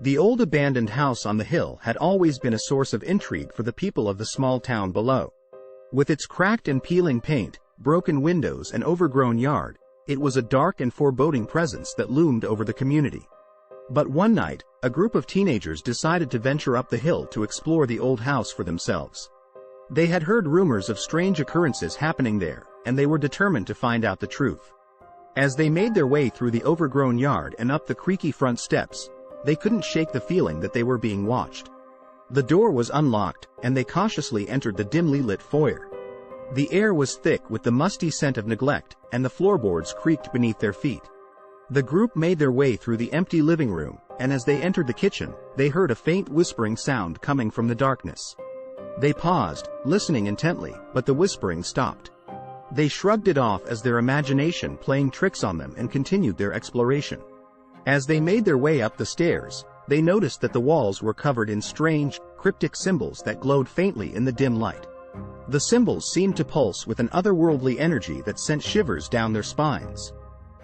The old abandoned house on the hill had always been a source of intrigue for the people of the small town below. With its cracked and peeling paint, broken windows and overgrown yard, it was a dark and foreboding presence that loomed over the community. But one night, a group of teenagers decided to venture up the hill to explore the old house for themselves. They had heard rumors of strange occurrences happening there, and they were determined to find out the truth. As they made their way through the overgrown yard and up the creaky front steps, they couldn't shake the feeling that they were being watched. The door was unlocked, and they cautiously entered the dimly lit foyer. The air was thick with the musty scent of neglect, and the floorboards creaked beneath their feet. The group made their way through the empty living room, and as they entered the kitchen, they heard a faint whispering sound coming from the darkness. They paused, listening intently, but the whispering stopped. They shrugged it off as their imagination playing tricks on them and continued their exploration. As they made their way up the stairs, they noticed that the walls were covered in strange, cryptic symbols that glowed faintly in the dim light. The symbols seemed to pulse with an otherworldly energy that sent shivers down their spines.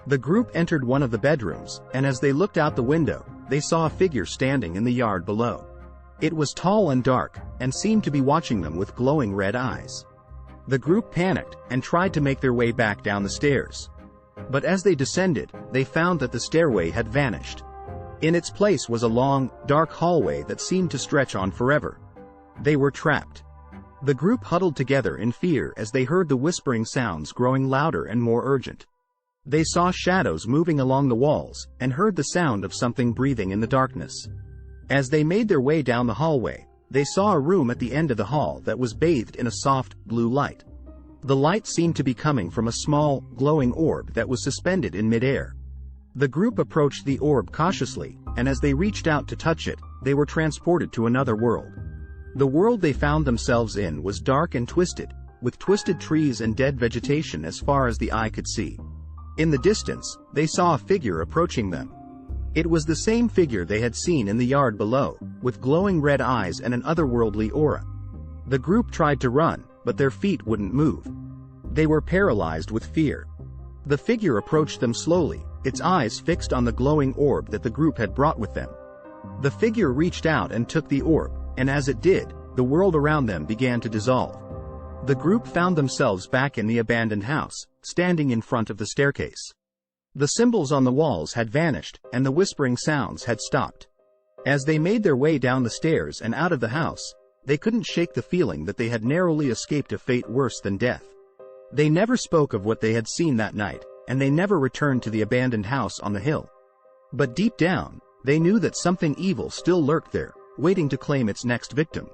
The group entered one of the bedrooms, and as they looked out the window, they saw a figure standing in the yard below. It was tall and dark, and seemed to be watching them with glowing red eyes. The group panicked, and tried to make their way back down the stairs. But as they descended, they found that the stairway had vanished. In its place was a long, dark hallway that seemed to stretch on forever. They were trapped. The group huddled together in fear as they heard the whispering sounds growing louder and more urgent. They saw shadows moving along the walls, and heard the sound of something breathing in the darkness. As they made their way down the hallway, they saw a room at the end of the hall that was bathed in a soft, blue light. The light seemed to be coming from a small, glowing orb that was suspended in midair. The group approached the orb cautiously, and as they reached out to touch it, they were transported to another world. The world they found themselves in was dark and twisted, with twisted trees and dead vegetation as far as the eye could see. In the distance, they saw a figure approaching them. It was the same figure they had seen in the yard below, with glowing red eyes and an otherworldly aura. The group tried to run, but their feet wouldn't move. They were paralyzed with fear. The figure approached them slowly, its eyes fixed on the glowing orb that the group had brought with them. The figure reached out and took the orb, and as it did, the world around them began to dissolve. The group found themselves back in the abandoned house, standing in front of the staircase. The symbols on the walls had vanished, and the whispering sounds had stopped. As they made their way down the stairs and out of the house, they couldn't shake the feeling that they had narrowly escaped a fate worse than death. They never spoke of what they had seen that night, and they never returned to the abandoned house on the hill. But deep down, they knew that something evil still lurked there, waiting to claim its next victim.